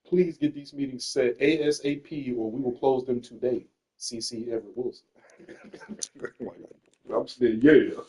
Please get these meetings set ASAP or we will close them today. CC Everett Wilson. I'm saying, yeah.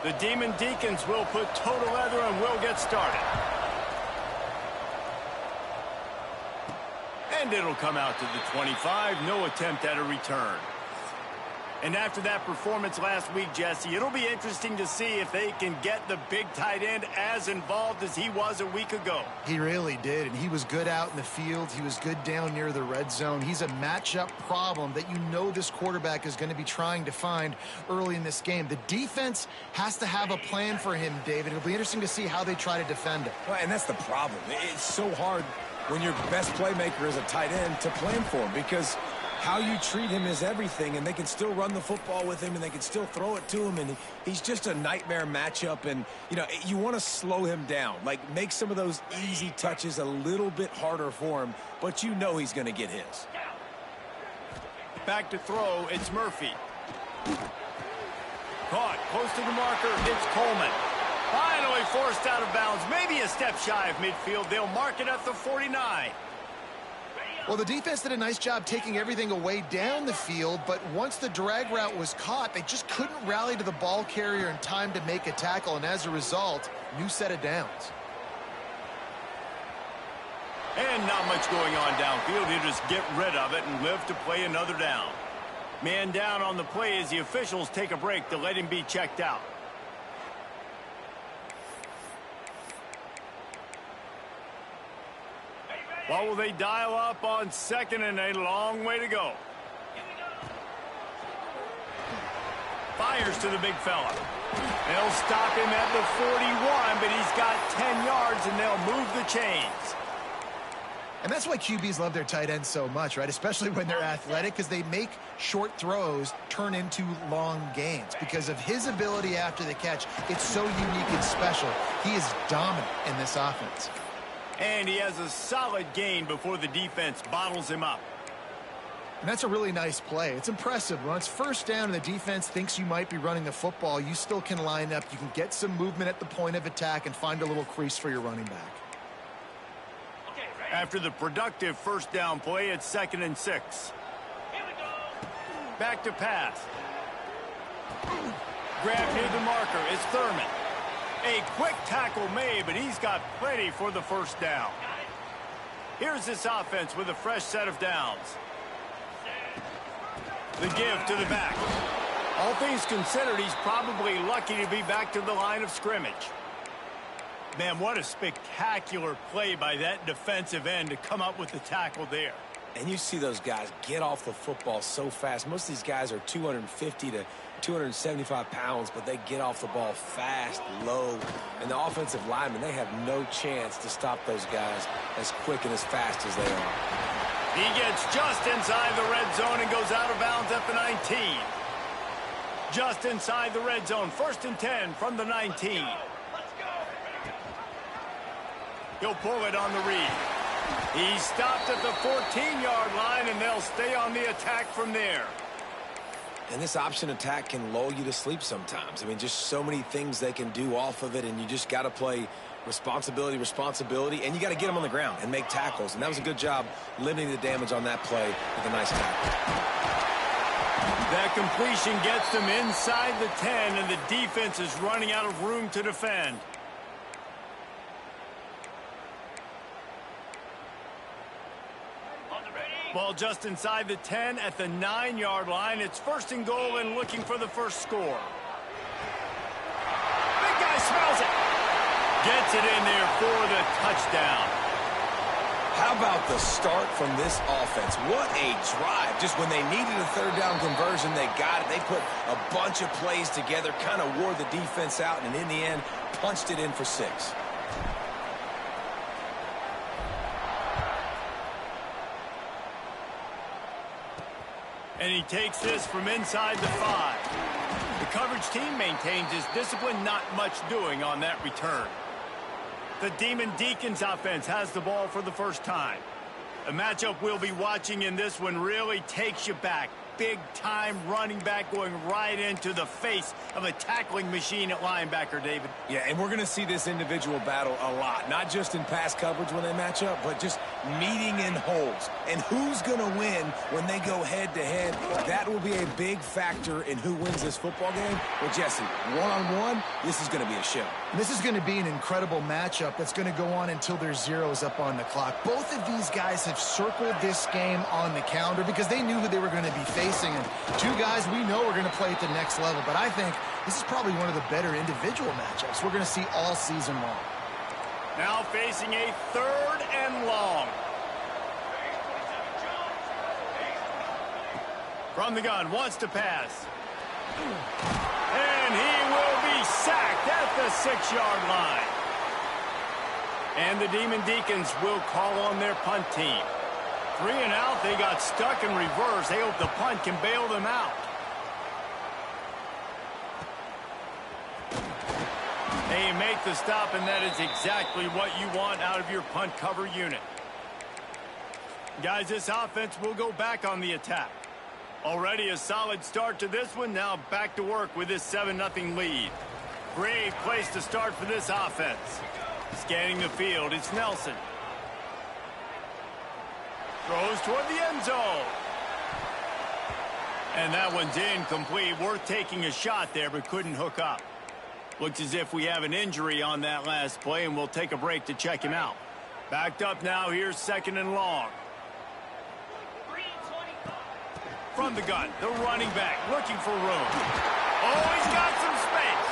The Demon Deacons will put total leather and will get started. And it'll come out to the 25. No attempt at a return. And after that performance last week, Jesse, it'll be interesting to see if they can get the big tight end as involved as he was a week ago. He really did, and he was good out in the field. He was good down near the red zone. He's a matchup problem that you know this quarterback is going to be trying to find early in this game. The defense has to have a plan for him, David. It'll be interesting to see how they try to defend him. Well, and that's the problem. It's so hard when your best playmaker is a tight end to plan for him because how you treat him is everything, and they can still run the football with him, and they can still throw it to him, and he's just a nightmare matchup, and, you know, you want to slow him down, like make some of those easy touches a little bit harder for him, but you know he's going to get his. Back to throw, it's Murphy. Caught, close to the marker, it's Coleman. Finally forced out of bounds, maybe a step shy of midfield. They'll mark it at the 49. Well, the defense did a nice job taking everything away down the field, but once the drag route was caught, they just couldn't rally to the ball carrier in time to make a tackle, and as a result, new set of downs. And not much going on downfield. He'll just get rid of it and live to play another down. Man down on the play as the officials take a break to let him be checked out. What will they dial up on second and a long way to go? Fires to the big fella. They'll stop him at the 41, but he's got 10 yards, and they'll move the chains. And that's why QBs love their tight ends so much, right? Especially when they're athletic, because they make short throws turn into long gains. Because of his ability after the catch, it's so unique and special. He is dominant in this offense. And he has a solid gain before the defense bottles him up. And that's a really nice play. It's impressive. When it's first down and the defense thinks you might be running the football, you still can line up. You can get some movement at the point of attack and find a little crease for your running back. After the productive first down play, it's 2nd and 6. Back to pass. Grab near the marker. It's Thurman. A quick tackle made, but he's got plenty for the first down. Here's this offense with a fresh set of downs. The give to the back. All things considered, he's probably lucky to be back to the line of scrimmage. Man, what a spectacular play by that defensive end to come up with the tackle there. And you see those guys get off the football so fast. Most of these guys are 250 to 275 pounds, but they get off the ball fast, low. And the offensive linemen, they have no chance to stop those guys as quick and as fast as they are. He gets just inside the red zone and goes out of bounds at the 19. Just inside the red zone, 1st and 10 from the 19. He'll pull it on the read. He's stopped at the 14-yard line, and they'll stay on the attack from there. And this option attack can lull you to sleep sometimes. I mean, just so many things they can do off of it, and you just got to play responsibility, and you got to get them on the ground and make tackles. And that was a good job limiting the damage on that play with a nice tackle. That completion gets them inside the 10, and the defense is running out of room to defend. Ball just inside the 10 at the 9-yard line. It's 1st and goal and looking for the first score. Big guy smells it. Gets it in there for the touchdown. How about the start from this offense? What a drive. Just when they needed a 3rd down conversion, they got it. They put a bunch of plays together, kind of wore the defense out, and in the end, punched it in for 6. And he takes this from inside the 5. The coverage team maintains his discipline, not much doing on that return. The Demon Deacons offense has the ball for the first time. A matchup we'll be watching in this one really takes you back. Big-time running back going right into the face of a tackling machine at linebacker, David. Yeah, and we're going to see this individual battle a lot. Not just in pass coverage when they match up, but just meeting in holes. And who's going to win when they go head-to-head? That will be a big factor in who wins this football game. Well, Jesse, one-on-one, this is going to be a show. This is going to be an incredible matchup that's going to go on until there's zeros up on the clock. Both of these guys have circled this game on the calendar because they knew who they were going to be facing. And two guys we know are going to play at the next level. But I think this is probably one of the better individual matchups we're going to see all season long. Now facing a 3rd and long. From the gun, wants to pass. And he will be sacked at the 6-yard line. And the Demon Deacons will call on their punt team. 3 and out, they got stuck in reverse. They hope the punt can bail them out. They make the stop, and that is exactly what you want out of your punt cover unit. Guys, this offense will go back on the attack. Already a solid start to this one. Now back to work with this 7-0 lead. Great place to start for this offense. Scanning the field, it's Nelson. Throws toward the end zone. And that one's incomplete. Worth taking a shot there, but couldn't hook up. Looks as if we have an injury on that last play, and we'll take a break to check him out. Backed up now, here's 2nd and long. From the gun, the running back looking for room. Oh, he's got some space.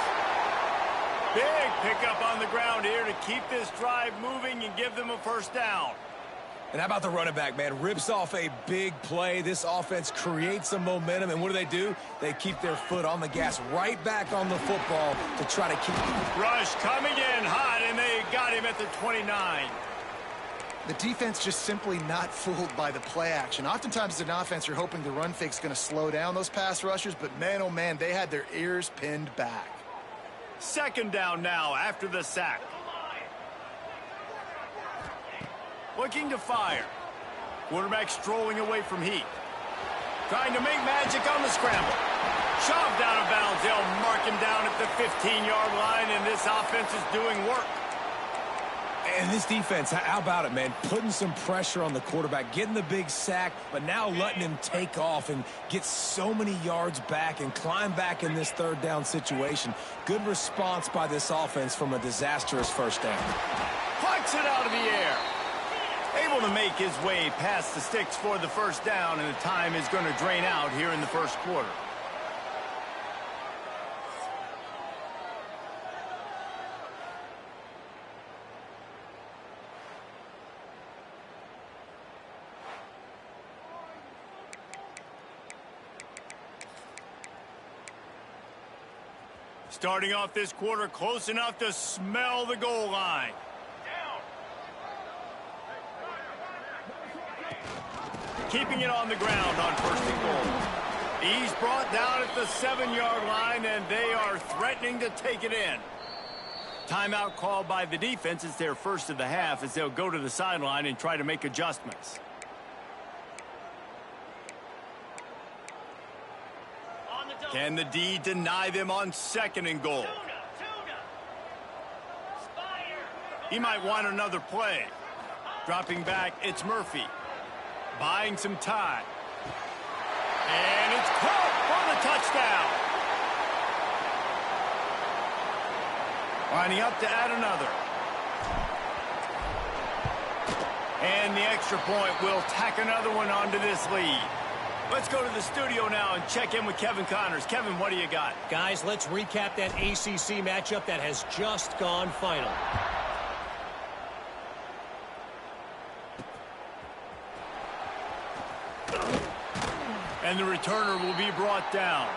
Big pickup on the ground here to keep this drive moving and give them a 1st down. And how about the running back, man? Rips off a big play. This offense creates some momentum, and what do? They keep their foot on the gas, right back on the football to try to keep it. Rush coming in hot, and they got him at the 29. The defense just simply not fooled by the play action. Oftentimes as an offense, you're hoping the run fake's going to slow down those pass rushers, but man, oh man, they had their ears pinned back. 2nd down now after the sack. Looking to fire. Quarterback strolling away from heat. Trying to make magic on the scramble. Shoved out of bounds. They'll mark him down at the 15-yard line, and this offense is doing work. And this defense, how about it, man? Putting some pressure on the quarterback, getting the big sack, but now letting him take off and get so many yards back and climb back in this 3rd down situation. Good response by this offense from a disastrous 1st down. Plucks it out of the air. Able to make his way past the sticks for the first down, and the time is going to drain out here in the first quarter. Starting off this quarter close enough to smell the goal line. Keeping it on the ground on first and goal. He's brought down at the 7-yard line, and they are threatening to take it in. Timeout called by the defense. It's their first of the half as they'll go to the sideline and try to make adjustments. Can the D deny them on second and goal? He might want another play. Dropping back, it's Murphy. Buying some time. And it's caught for the touchdown. Lining up to add another. And the extra point will tack another one onto this lead. Let's go to the studio now and check in with Kevin Connors. Kevin, what do you got? Guys, let's recap that ACC matchup that has just gone final. And the returner will be brought down.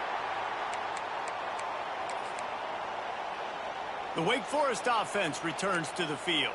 The Wake Forest offense returns to the field.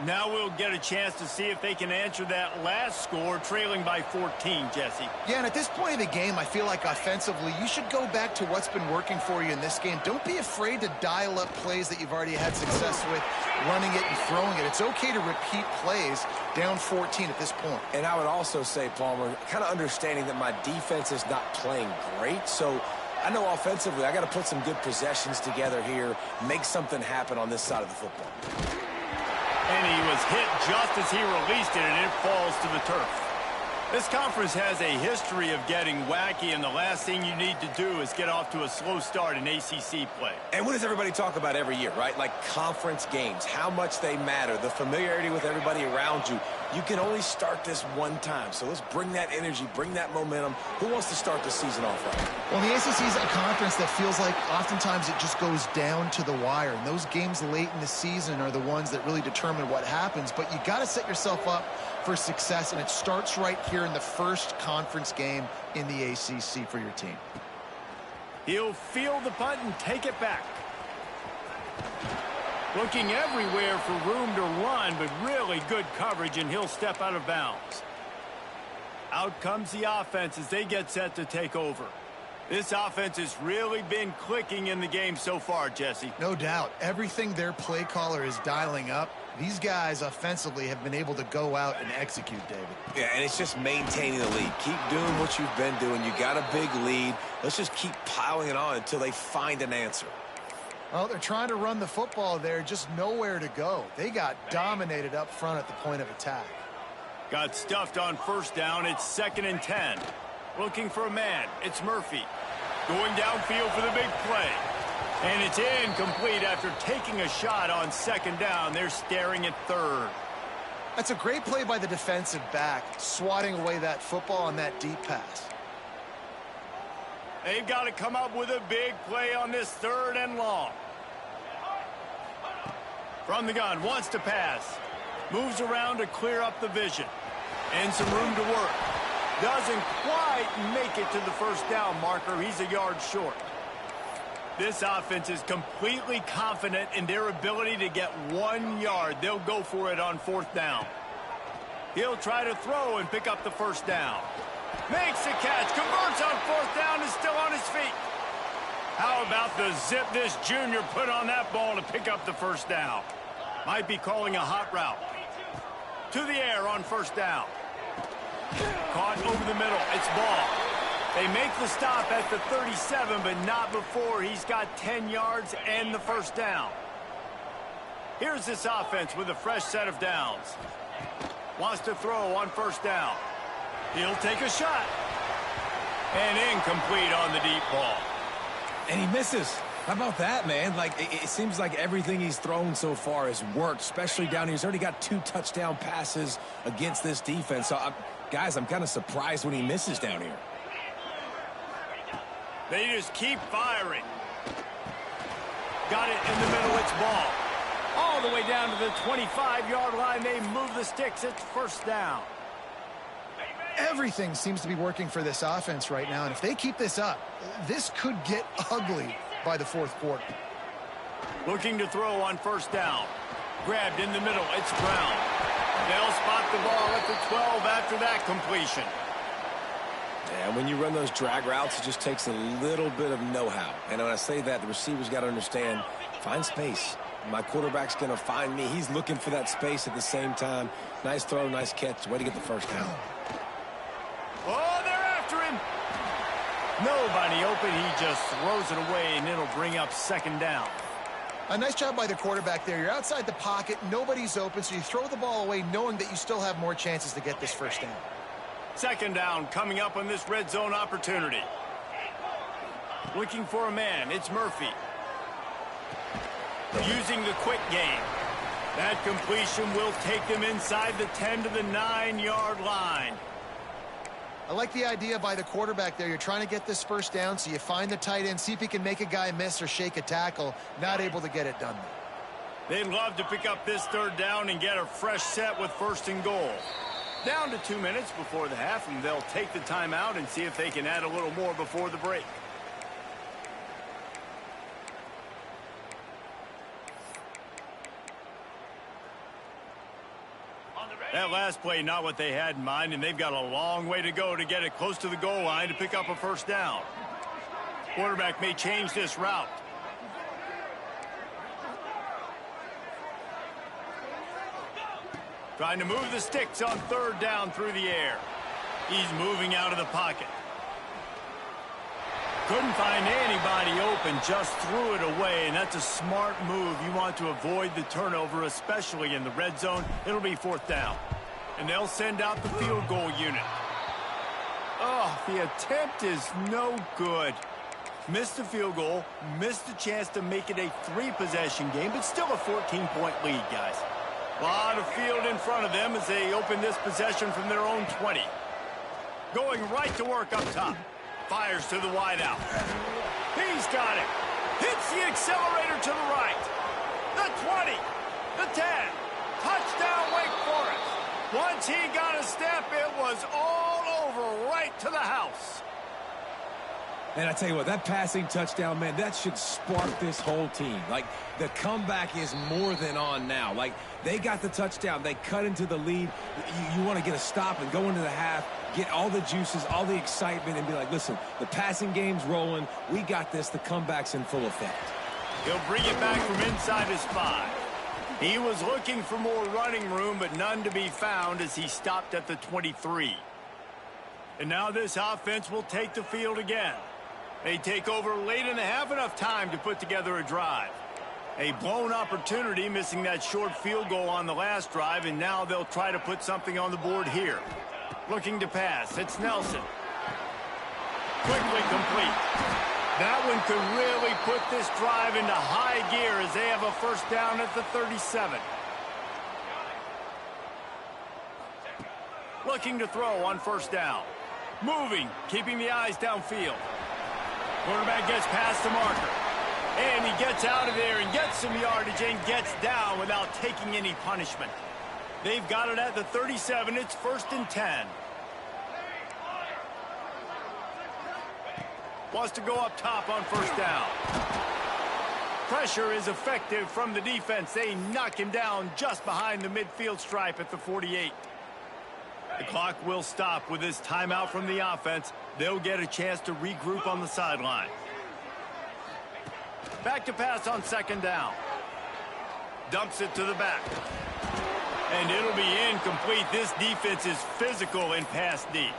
Now we'll get a chance to see if they can answer that last score, trailing by 14, Jesse. Yeah, and at this point of the game, I feel like offensively, you should go back to what's been working for you in this game. Don't be afraid to dial up plays that you've already had success with, running it and throwing it. It's okay to repeat plays down 14 at this point. And I would also say, Palmer, kind of understanding that my defense is not playing great, so I know offensively I got to put some good possessions together here, make something happen on this side of the football. And he was hit just as he released it, and it falls to the turf. This conference has a history of getting wacky, and the last thing you need to do is get off to a slow start in ACC play. And what does everybody talk about every year, right? Like conference games, how much they matter, the familiarity with everybody around you. You can only start this one time, so let's bring that energy, bring that momentum. Who wants to start the season off right? Well, the ACC is a conference that feels like oftentimes it just goes down to the wire, and those games late in the season are the ones that really determine what happens, but you got to set yourself up for success, and it starts right here in the first conference game in the ACC for your team. He'll field the punt and take it back. Looking everywhere for room to run, but really good coverage, and he'll step out of bounds. Out comes the offense as they get set to take over. This offense has really been clicking in the game so far, Jesse. No doubt. Everything their play caller is dialing up, these guys offensively have been able to go out and execute, David. Yeah, and it's just maintaining the lead. Keep doing what you've been doing. You got a big lead. Let's just keep piling it on until they find an answer. Well, they're trying to run the football there, just nowhere to go. They got dominated up front at the point of attack. Got stuffed on first down. It's 2nd and 10. Looking for a man. It's Murphy. Going downfield for the big play. And it's incomplete after taking a shot on 2nd down. They're staring at 3rd. That's a great play by the defensive back, swatting away that football on that deep pass. They've got to come up with a big play on this 3rd and long. From the gun, wants to pass. Moves around to clear up the vision. And some room to work. Doesn't quite make it to the first down marker. He's a yard short. This offense is completely confident in their ability to get 1 yard. They'll go for it on 4th down. He'll try to throw and pick up the first down. Makes the catch, converts on 4th down, is still on his feet. How about the zip this junior put on that ball to pick up the first down? Might be calling a hot route. To the air on 1st down. Caught over the middle, it's ball. They make the stop at the 37, but not before he's got 10 yards and the first down. Here's this offense with a fresh set of downs. Wants to throw on 1st down. He'll take a shot. And incomplete on the deep ball. And he misses. How about that, man? Like, it seems like everything he's thrown so far has worked, especially down here. He's already got 2 touchdown passes against this defense. So, guys, I'm kind of surprised when he misses down here. They just keep firing. Got it in the middle. It's ball. All the way down to the 25-yard line. They move the sticks. It's first down. Everything seems to be working for this offense right now, and if they keep this up, this could get ugly by the fourth quarter. Looking to throw on first down. Grabbed in the middle. It's Brown. They'll spot the ball at the 12 after that completion. Yeah, when you run those drag routes, it just takes a little bit of know-how. And when I say that, the receiver's got to understand, find space. My quarterback's going to find me. He's looking for that space at the same time. Nice throw, nice catch. Way to get the first down. Oh, they're after him. Nobody open. He just throws it away, and it'll bring up second down. A nice job by the quarterback there. You're outside the pocket. Nobody's open, so you throw the ball away knowing that you still have more chances to get this first down. Second down coming up on this red zone opportunity. Looking for a man. It's Murphy. Using the quick game. That completion will take them inside the 10 to the 9-yard line. I like the idea by the quarterback there. You're trying to get this first down, so you find the tight end, see if he can make a guy miss or shake a tackle. Not able to get it done. They'd love to pick up this third down and get a fresh set with first and goal. Down to 2 minutes before the half, and they'll take the timeout and see if they can add a little more before the break. That last play, not what they had in mind, and they've got a long way to go to get it close to the goal line to pick up a first down. Quarterback may change this route. Trying to move the sticks on third down through the air. He's moving out of the pocket. Couldn't find anybody open, just threw it away, and that's a smart move. You want to avoid the turnover, especially in the red zone. It'll be fourth down. And they'll send out the field goal unit. Oh, the attempt is no good. Missed the field goal, missed the chance to make it a 3-possession game, but still a 14-point lead, guys. A lot of field in front of them as they open this possession from their own 20. Going right to work up top. Fires to the wideout. He's got it. Hits the accelerator to the right. The 20. The 10. Touchdown, Wake Forest. Once he got a step, it was all over right to the house. And I tell you what, that passing touchdown, man, that should spark this whole team. Like, the comeback is more than on now. Like, they got the touchdown. They cut into the lead. You want to get a stop and go into the half, get all the juices, all the excitement, and be like, listen, the passing game's rolling. We got this. The comeback's in full effect. He'll bring it back from inside his 5. He was looking for more running room, but none to be found as he stopped at the 23. And now this offense will take the field again. They take over late in the half, enough time to put together a drive. A blown opportunity, missing that short field goal on the last drive, and now they'll try to put something on the board here. Looking to pass. It's Nelson. Quickly complete. That one could really put this drive into high gear as they have a first down at the 37. Looking to throw on first down. Moving, keeping the eyes downfield. Quarterback gets past the marker. And he gets out of there and gets some yardage and gets down without taking any punishment. They've got it at the 37. It's first and 10. Wants to go up top on first down. Pressure is effective from the defense. They knock him down just behind the midfield stripe at the 48. The clock will stop with this timeout from the offense. They'll get a chance to regroup on the sideline. Back to pass on second down. Dumps it to the back. And it'll be incomplete. This defense is physical in pass deep.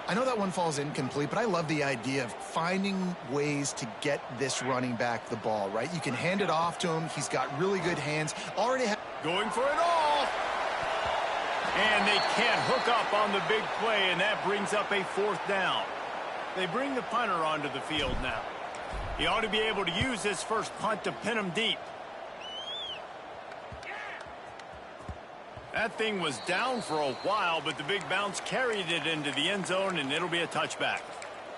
I know that one falls incomplete, but I love the idea of finding ways to get this running back the ball, right? You can hand it off to him. He's got really good hands. Going for it all. And they can't hook up on the big play, and that brings up a fourth down. They bring the punter onto the field now. He ought to be able to use this first punt to pin him deep. That thing was down for a while, but the big bounce carried it into the end zone, and it'll be a touchback.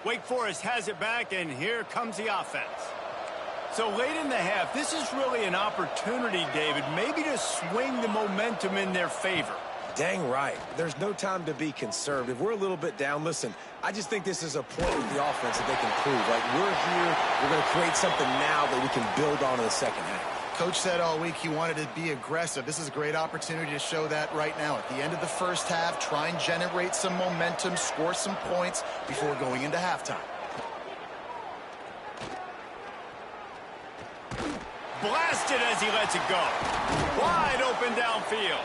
Wake Forest has it back, and here comes the offense. So late in the half, this is really an opportunity, David, maybe to swing the momentum in their favor. Dang right. There's no time to be conservative. We're a little bit down. Listen, I just think this is a point with the offense that they can prove. Like, we're here, we're going to create something now that we can build on in the second half. Coach said all week he wanted to be aggressive. This is a great opportunity to show that right now. At the end of the first half, try and generate some momentum, score some points before going into halftime. Blasted as he lets it go. Wide open downfield.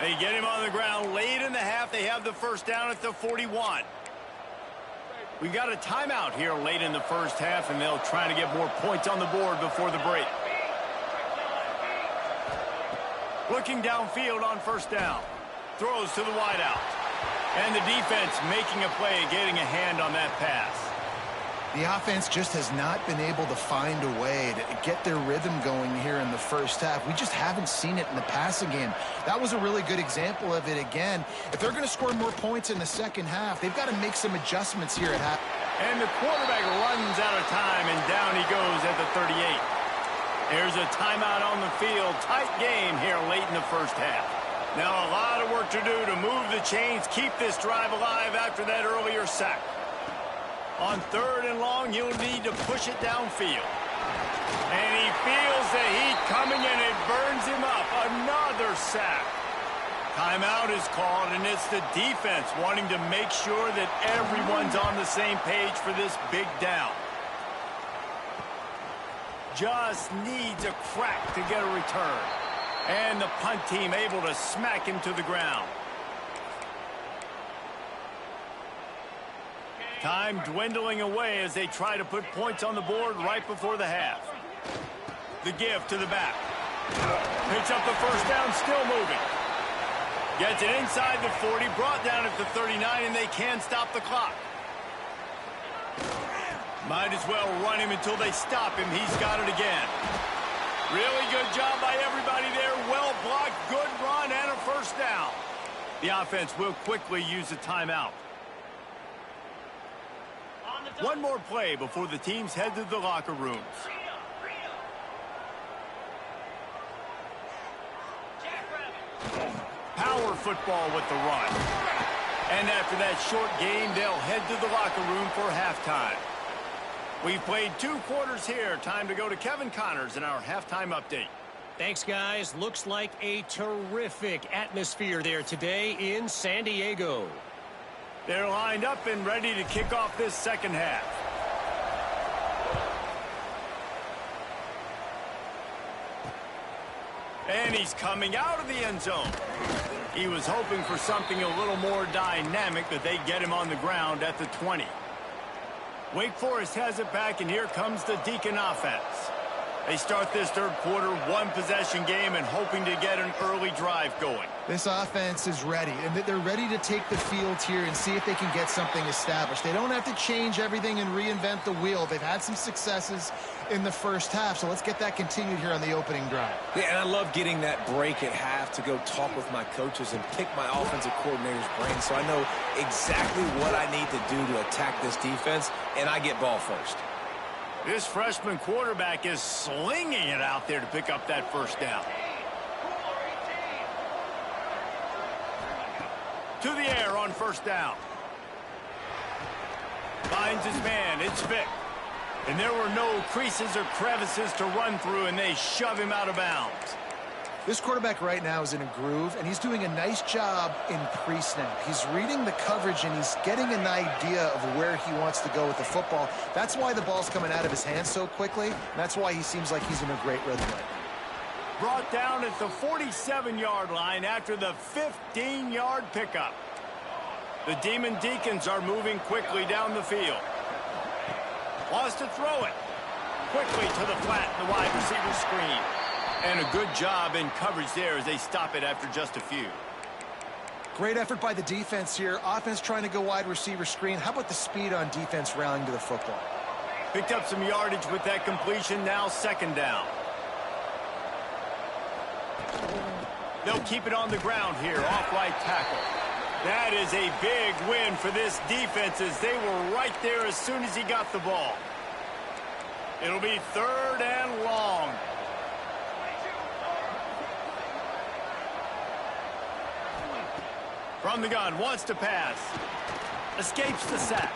They get him on the ground late in the half. They have the first down at the 41. We got a timeout here late in the first half, and they'll try to get more points on the board before the break. Looking downfield on first down. Throws to the wideout. And the defense making a play, getting a hand on that pass. The offense just has not been able to find a way to get their rhythm going here in the first half. We just haven't seen it in the passing game. That was a really good example of it again. If they're going to score more points in the second half, they've got to make some adjustments here at half. And the quarterback runs out of time, and down he goes at the 38. There's a timeout on the field. Tight game here late in the first half. Now a lot of work to do to move the chains, keep this drive alive after that earlier sack. On 3rd and long, he'll need to push it downfield. And he feels the heat coming, and it burns him up. Another sack. Timeout is called, and it's the defense wanting to make sure that everyone's on the same page for this big down. Just needs a crack to get a return. And the punt team able to smack him to the ground. Time dwindling away as they try to put points on the board right before the half. The give to the back. Picks up the first down, still moving. Gets it inside the 40, brought down at the 39, and they can stop the clock. Might as well run him until they stop him. He's got it again. Really good job by everybody there. Well blocked, good run, and a first down. The offense will quickly use a timeout. One more play before the teams head to the locker rooms. Power football with the run. And after that short game, they'll head to the locker room for halftime. We've played 2 quarters here. Time to go to Kevin Connors in our halftime update. Thanks, guys. Looks like a terrific atmosphere there today in San Diego. They're lined up and ready to kick off this second half. And he's coming out of the end zone. He was hoping for something a little more dynamic, but they get him on the ground at the 20. Wake Forest has it back, and here comes the Deacon offense. They start this third quarter, 1-possession game, and hoping to get an early drive going. This offense is ready, and they're ready to take the field here and see if they can get something established. They don't have to change everything and reinvent the wheel. They've had some successes in the first half, so let's get that continued here on the opening drive. Yeah, and I love getting that break at half to go talk with my coaches and pick my offensive coordinator's brain so I know exactly what I need to do to attack this defense, and I get ball first. This freshman quarterback is slinging it out there to pick up that first down. To the air on first down. Finds his man. It's Vick. And there were no creases or crevices to run through, and they shove him out of bounds. This quarterback right now is in a groove, and he's doing a nice job in pre-snap. He's reading the coverage, and he's getting an idea of where he wants to go with the football. That's why the ball's coming out of his hands so quickly, and that's why he seems like he's in a great rhythm right now. Brought down at the 47-yard line after the 15-yard pickup. The Demon Deacons are moving quickly down the field. Wants to throw it. Quickly to the flat, the wide receiver screen. And a good job in coverage there as they stop it after just a few. Great effort by the defense here. Offense trying to go wide receiver screen. How about the speed on defense rallying to the football? Picked up some yardage with that completion, now second down. They'll keep it on the ground here, off right tackle. That is a big win for this defense as they were right there as soon as he got the ball. It'll be third and long. From the gun, wants to pass. Escapes the sack.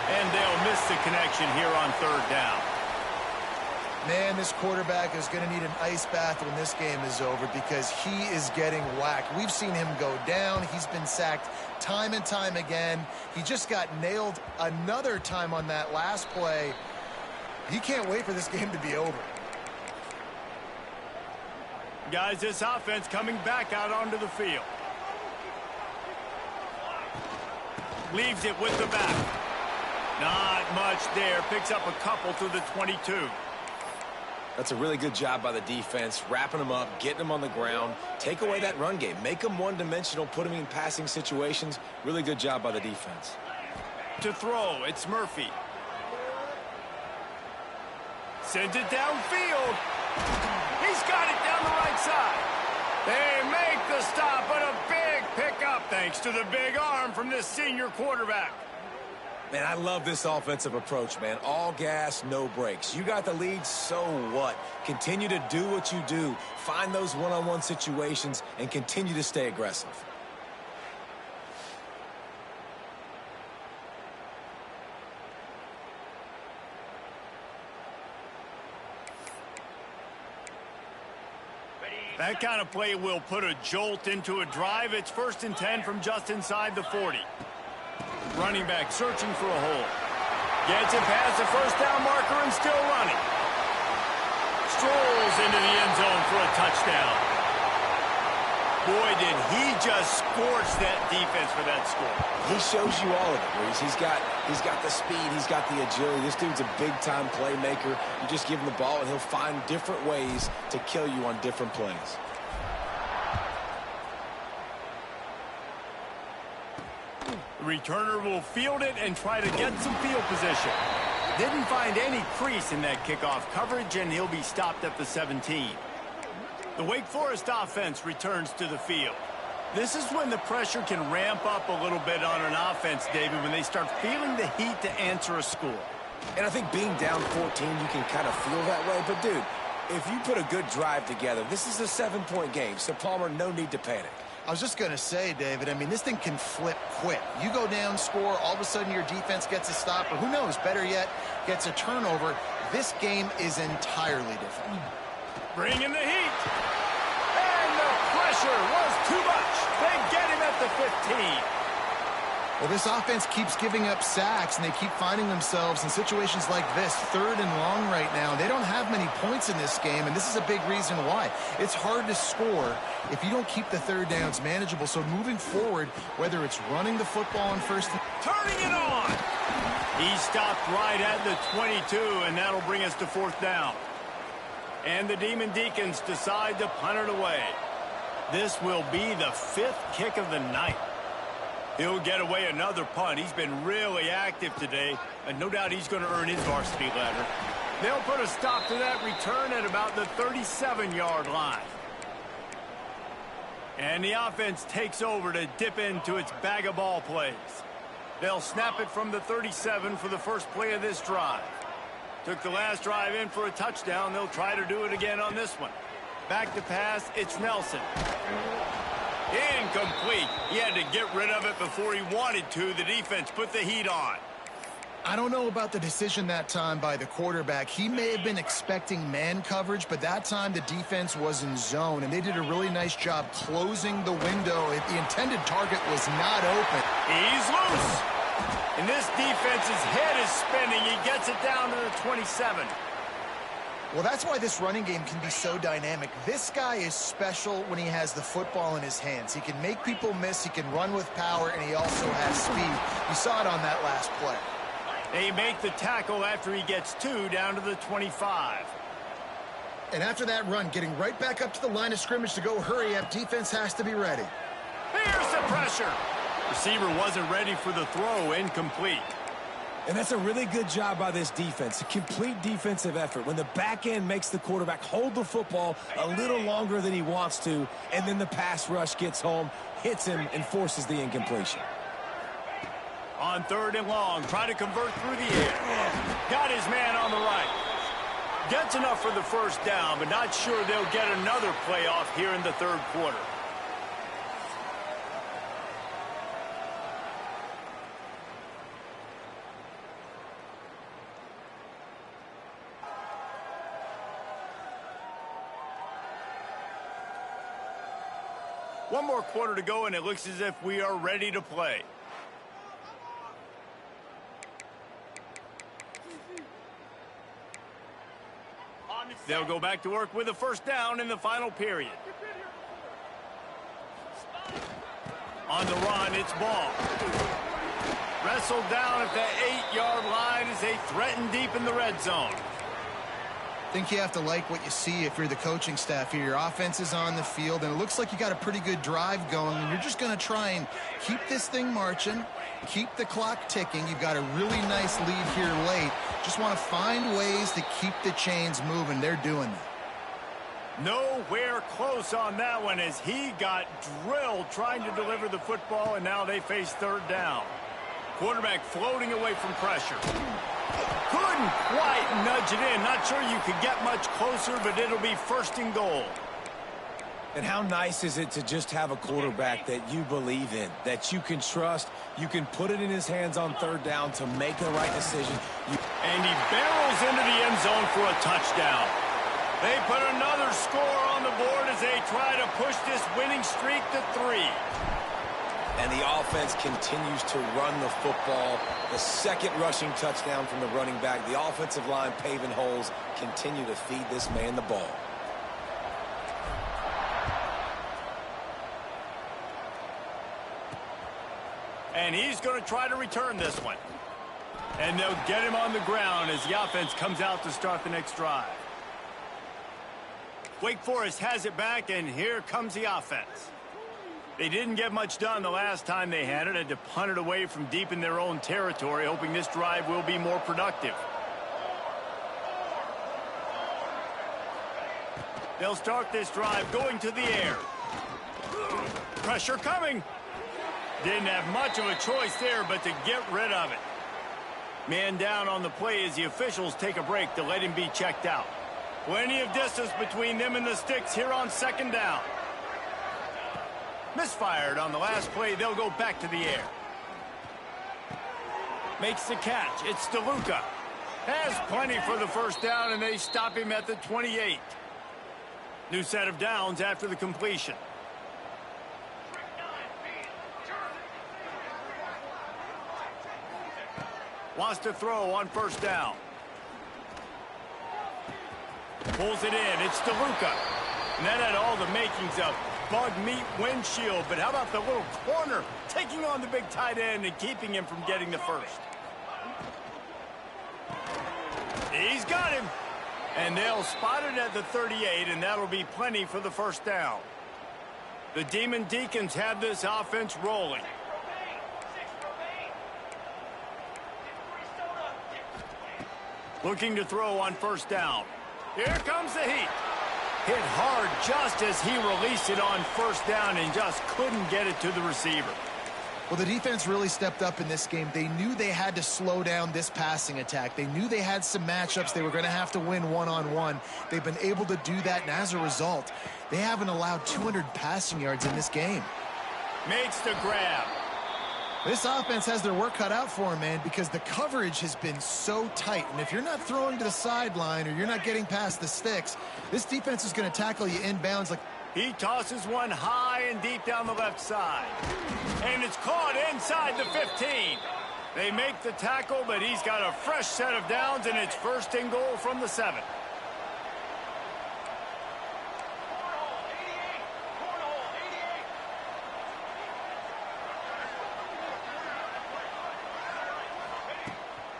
And they'll miss the connection here on third down. Man, this quarterback is going to need an ice bath when this game is over because he is getting whacked. We've seen him go down. He's been sacked time and time again. He just got nailed another time on that last play. He can't wait for this game to be over. Guys, this offense coming back out onto the field. Leaves it with the back. Not much there. Picks up a couple to the 22. That's a really good job by the defense, wrapping them up, getting them on the ground. Take away that run game. Make them one-dimensional, put them in passing situations. Really good job by the defense. To throw, it's Murphy. Sends it downfield. He's got it down the right side. They make the stop, but a big pickup thanks to the big arm from this senior quarterback. Man, I love this offensive approach, man. All gas, no brakes. You got the lead, so what? Continue to do what you do. Find those one-on-one situations and continue to stay aggressive. That kind of play will put a jolt into a drive. It's 1st and 10 from just inside the 40. Running back searching for a hole. Gets it past the first down marker and still running. Strolls into the end zone for a touchdown. Boy, did he just scorch that defense for that score. He shows you all of it, Reese. He's got the speed, he's got the agility. This dude's a big-time playmaker. You just give him the ball, and he'll find different ways to kill you on different plays. The returner will field it and try to get some field position. Didn't find any crease in that kickoff coverage, and he'll be stopped at the 17. The Wake Forest offense returns to the field. This is when the pressure can ramp up a little bit on an offense, David, when they start feeling the heat to answer a score. And I think being down 14, you can kind of feel that way. But, dude, if you put a good drive together, this is a 7-point game. So, Palmer, no need to panic. I was just going to say, David, I mean, this thing can flip quick. You go down, score, all of a sudden your defense gets a stop, or who knows, better yet, gets a turnover. This game is entirely different. Bringing the heat. And the pressure was too much. They get him at the 15. Well, this offense keeps giving up sacks, and they keep finding themselves in situations like this, 3rd and long right now. They don't have many points in this game, and this is a big reason why. It's hard to score if you don't keep the 3rd downs manageable. So moving forward, whether it's running the football on 1st and... Turning it on. He stopped right at the 22, and that'll bring us to 4th down. And the Demon Deacons decide to punt it away. This will be the 5th kick of the night. He'll get away another punt. He's been really active today, and no doubt he's going to earn his varsity ladder. They'll put a stop to that return at about the 37-yard line. And the offense takes over to dip into its bag of ball plays. They'll snap it from the 37 for the first play of this drive. Took the last drive in for a touchdown. They'll try to do it again on this one. Back to pass, it's Nelson. Incomplete. He had to get rid of it before he wanted to. The defense put the heat on. I don't know about the decision that time by the quarterback. He may have been expecting man coverage, but that time the defense was in zone, and they did a really nice job closing the window. If the intended target was not open. He's loose. And this defense's head is spinning. He gets it down to the 27. Well, that's why this running game can be so dynamic. This guy is special when he has the football in his hands. He can make people miss, he can run with power, and he also has speed. You saw it on that last play. They make the tackle after he gets 2 down to the 25. And after that run, getting right back up to the line of scrimmage to go hurry up, defense has to be ready. Here's the pressure. Receiver wasn't ready for the throw, incomplete. And that's a really good job by this defense, a complete defensive effort. When the back end makes the quarterback hold the football a little longer than he wants to, and then the pass rush gets home, hits him, and forces the incompletion. On 3rd and long, trying to convert through the air. Got his man on the right. Gets enough for the first down, but not sure they'll get another playoff here in the 3rd quarter. One more quarter to go, and it looks as if we are ready to play. They'll go back to work with a first down in the final period. On the run, it's Ball. Wrestled down at the 8-yard line as they threaten deep in the red zone. I think you have to like what you see if you're the coaching staff here. Your offense is on the field, and it looks like you got a pretty good drive going, and you're just going to try and keep this thing marching, keep the clock ticking. You've got a really nice lead here late. Just want to find ways to keep the chains moving. They're doing that. Nowhere close on that one as he got drilled trying to deliver the football, and now they face 3rd down. Quarterback floating away from pressure. Couldn't quite nudge it in. Not sure you could get much closer, but it'll be 1st and goal. And how nice is it to just have a quarterback that you believe in, that you can trust, you can put it in his hands on 3rd down to make the right decision. And he barrels into the end zone for a touchdown. They put another score on the board as they try to push this winning streak to 3. And the offense continues to run the football. The 2nd rushing touchdown from the running back. The offensive line paving holes, continue to feed this man the ball. And he's going to try to return this one. And they'll get him on the ground as the offense comes out to start the next drive. Wake Forest has it back, and here comes the offense. They didn't get much done the last time they had it. Had to punt it away from deep in their own territory, hoping this drive will be more productive. They'll start this drive going to the air. Pressure coming. Didn't have much of a choice there, but to get rid of it. Man down on the play as the officials take a break to let him be checked out. Plenty of distance between them and the sticks here on 2nd down. Misfired on the last play. They'll go back to the air. Makes the catch. It's DeLuca. Has plenty for the first down, and they stop him at the 28. New set of downs after the completion. Wants to throw on 1st down. Pulls it in. It's DeLuca. And that had all the makings of bug meat windshield, but how about the little corner taking on the big tight end and keeping him from getting the first? He's got him. And they'll spot it at the 38, and that'll be plenty for the first down. The Demon Deacons have this offense rolling. Looking to throw on 1st down. Here comes the heat. Hit hard just as he released it on 1st down and just couldn't get it to the receiver. Well, the defense really stepped up in this game. They knew they had to slow down this passing attack. They knew they had some matchups they were going to have to win one-on-one. They've been able to do that, and as a result, they haven't allowed 200 passing yards in this game. Makes the grab. This offense has their work cut out for them, man, because the coverage has been so tight. And if you're not throwing to the sideline or you're not getting past the sticks, this defense is going to tackle you inbounds like... He tosses one high and deep down the left side. And it's caught inside the 15. They make the tackle, but he's got a fresh set of downs, and it's 1st and goal from the 7.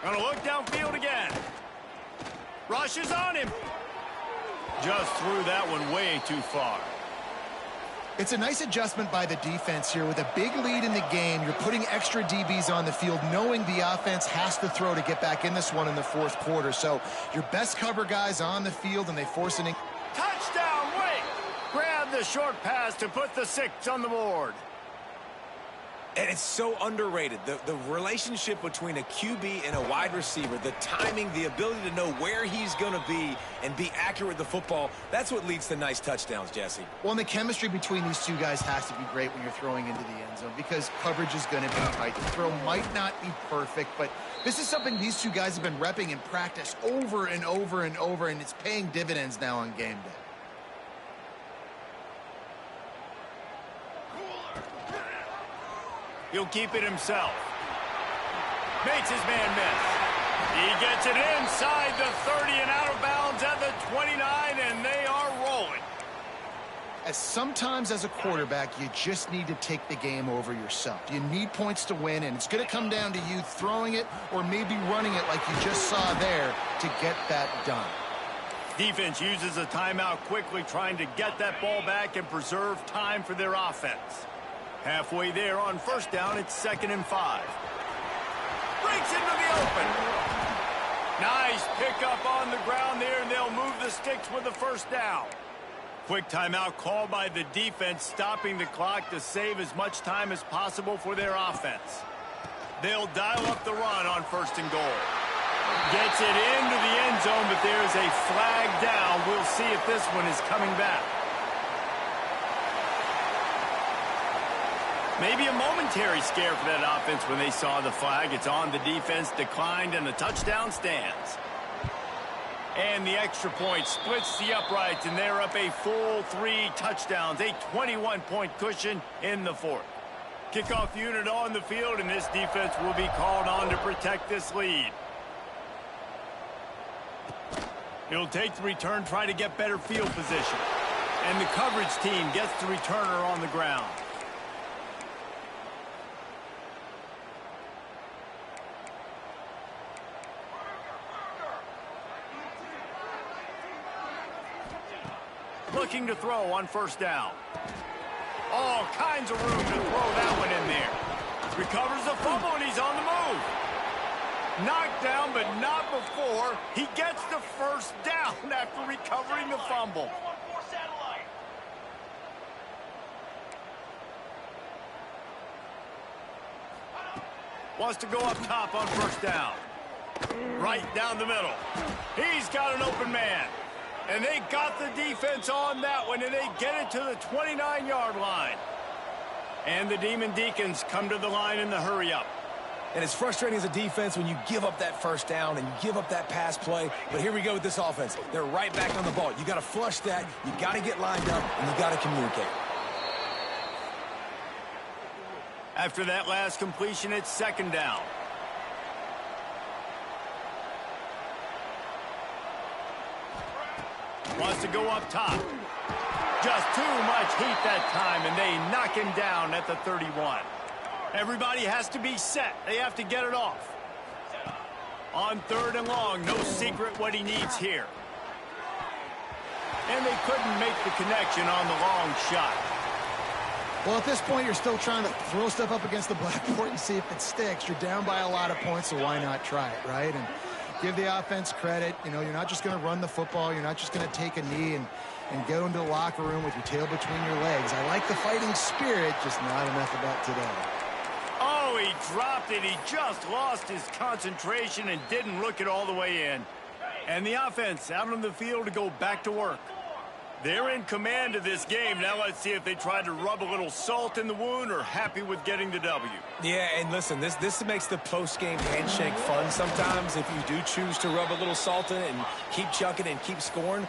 Gonna look downfield again. Rushes on him. Just threw that one way too far. It's a nice adjustment by the defense here. With a big lead in the game, you're putting extra DBs on the field, knowing the offense has to throw to get back in this one in the fourth quarter. So your best cover guys on the field, and they force an... Touchdown, Wake! Grab the short pass to put the 6 on the board. And it's so underrated. The relationship between a QB and a wide receiver, the timing, the ability to know where he's going to be and be accurate with the football, that's what leads to nice touchdowns, Jesse. Well, and the chemistry between these two guys has to be great when you're throwing into the end zone, because coverage is going to be tight. The throw might not be perfect, but this is something these two guys have been repping in practice over and over and over, and it's paying dividends now on game day. He'll keep it himself. Makes his man miss. He gets it inside the 30 and out of bounds at the 29, and they are rolling. As sometimes as a quarterback, you just need to take the game over yourself. You need points to win, and it's going to come down to you throwing it or maybe running it like you just saw there to get that done. Defense uses a timeout quickly, trying to get that ball back and preserve time for their offense. Halfway there on first down, it's 2nd and 5. Breaks into the open. Nice pickup on the ground there, and they'll move the sticks with the first down. Quick timeout called by the defense, stopping the clock to save as much time as possible for their offense. They'll dial up the run on 1st and goal. Gets it into the end zone, but there's a flag down. We'll see if this one is coming back. Maybe a momentary scare for that offense when they saw the flag. It's on, the defense declined, and the touchdown stands. And the extra point splits the uprights, and they're up a full 3 touchdowns, a 21-point cushion in the 4th. Kickoff unit on the field, and this defense will be called on to protect this lead. He'll take the return, try to get better field position. And the coverage team gets the returner on the ground. Looking to throw on 1st down. All kinds of room to throw that one in there. Recovers the fumble, and he's on the move. Knocked down, but not before he gets the 1st down after recovering the fumble. Wants to go up top on 1st down. Right down the middle. He's got an open man. And they got the defense on that one, and they get it to the 29-yard line. And the Demon Deacons come to the line in the hurry-up. And it's frustrating as a defense when you give up that 1st down and you give up that pass play. But here we go with this offense. They're right back on the ball. You got to flush that. You got to get lined up, and you got to communicate. After that last completion, it's 2nd down. Wants to go up top. Just too much heat that time, and they knock him down at the 31. Everybody has to be set. They have to get it off. On 3rd and long, no secret what he needs here. And they couldn't make the connection on the long shot. Well, at this point, you're still trying to throw stuff up against the blackboard and see if it sticks. You're down by a lot of points, so why not try it, right? And give the offense credit. You know, you're not just going to run the football. You're not just going to take a knee and go into the locker room with your tail between your legs. I like the fighting spirit, just not enough of that today. Oh, he dropped it. He just lost his concentration and didn't look it all the way in. And the offense out on the field to go back to work. They're in command of this game. Now let's see if they try to rub a little salt in the wound or happy with getting the W. Yeah, and listen, this makes the post-game handshake fun sometimes if you do choose to rub a little salt in it and keep chucking and keep scoring.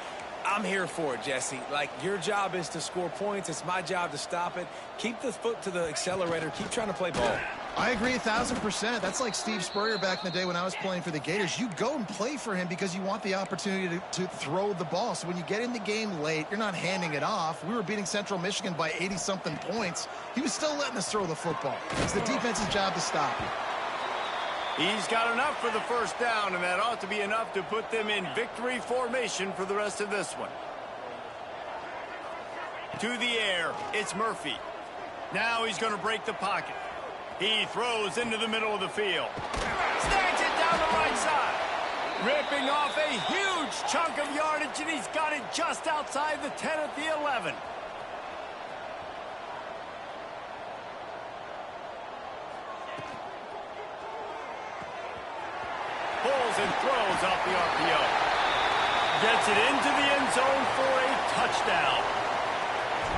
I'm here for it, Jesse. Like, your job is to score points. It's my job to stop it. Keep the foot to the accelerator. Keep trying to play ball. I agree 1,000%. That's like Steve Spurrier back in the day when I was playing for the Gators. You go and play for him because you want the opportunity to throw the ball. So when you get in the game late, you're not handing it off. We were beating Central Michigan by 80-something points. He was still letting us throw the football. It's the defense's job to stop you. He's got enough for the 1st down, and that ought to be enough to put them in victory formation for the rest of this one. To the air, it's Murphy. Now he's going to break the pocket. He throws into the middle of the field. Snags it down the right side. Ripping off a huge chunk of yardage, and he's got it just outside the 10 at the 11. Pulls and throws off the RPO. Gets it into the end zone for a touchdown.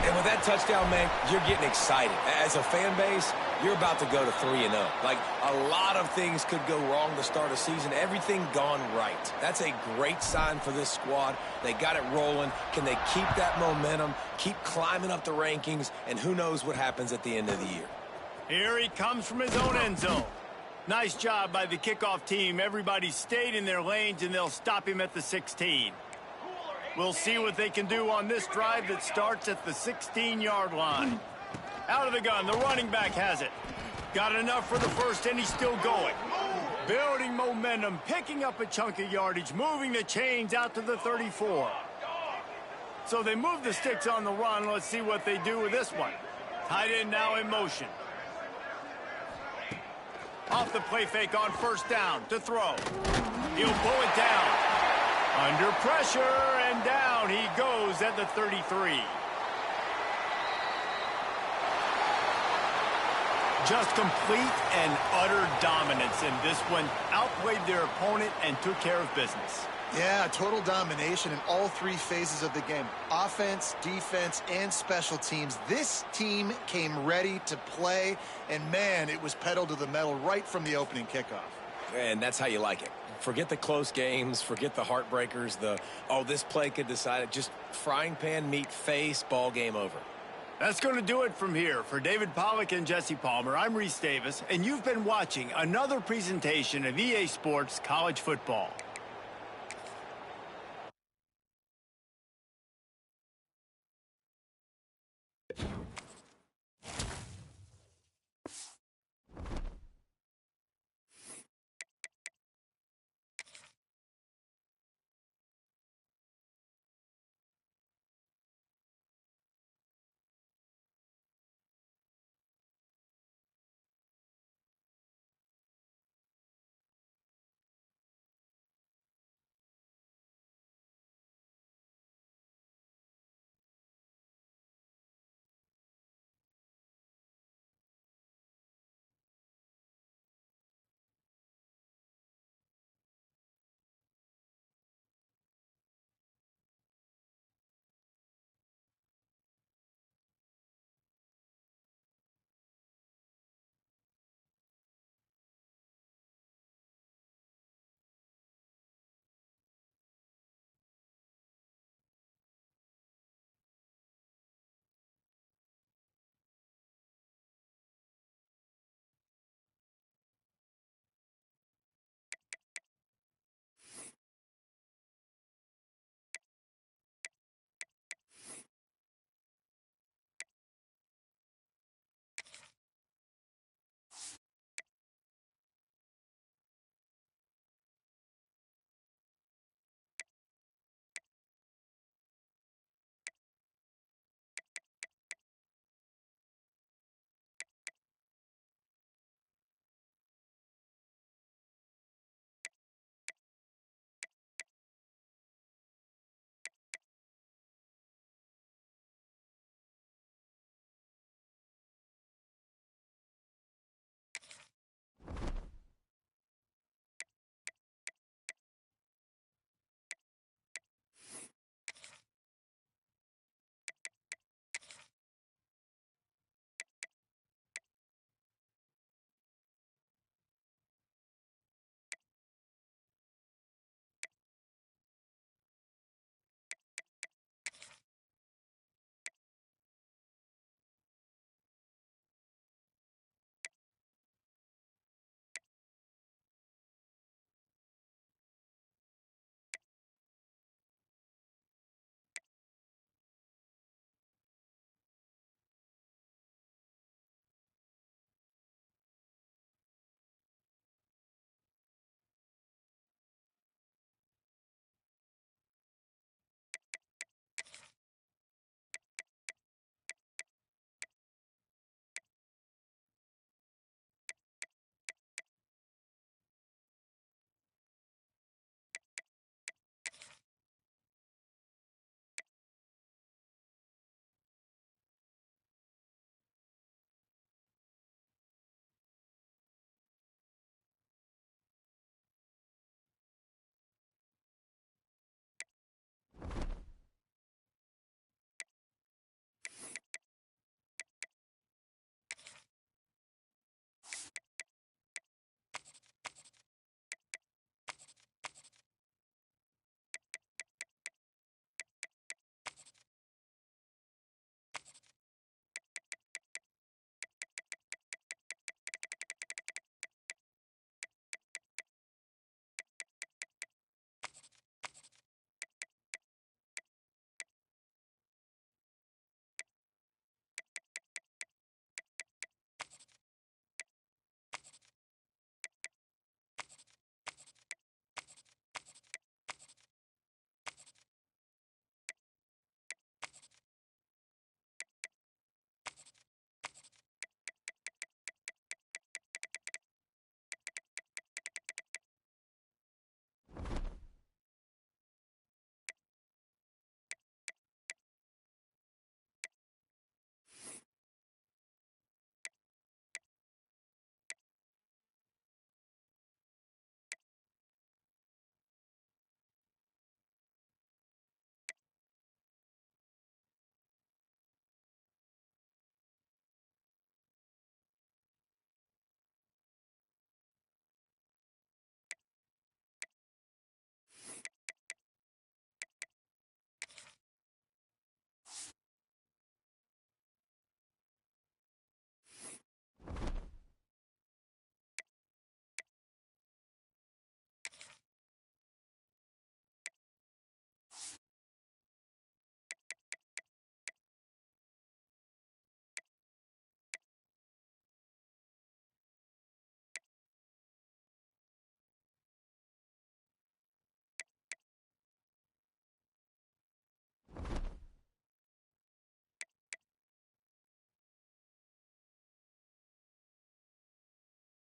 And with that touchdown, man, you're getting excited. As a fan base, you're about to go to 3-0. Like, a lot of things could go wrong to start a season. Everything gone right. That's a great sign for this squad. They got it rolling. Can they keep that momentum, keep climbing up the rankings, and who knows what happens at the end of the year. Here he comes from his own end zone. Nice job by the kickoff team. Everybody stayed in their lanes, and they'll stop him at the 16. We'll see what they can do on this drive that starts at the 16-yard line. Out of the gun, the running back has it. Got enough for the first, and he's still going. Building momentum, picking up a chunk of yardage, moving the chains out to the 34. So they move the sticks on the run. Let's see what they do with this one. Tight end now in motion. Off the play fake on first down to throw. He'll pull it down. Under pressure, and down he goes at the 33. Just complete and utter dominance in this one. Outplayed their opponent and took care of business. Yeah, total domination in all three phases of the game. Offense, defense, and special teams. This team came ready to play, and man, it was pedal to the metal right from the opening kickoff. And that's how you like it. Forget the close games, forget the heartbreakers, this play could decide it. Just frying pan meet face, ball game over. That's going to do it from here. For David Pollack and Jesse Palmer, I'm Reese Davis, and you've been watching another presentation of EA Sports College Football.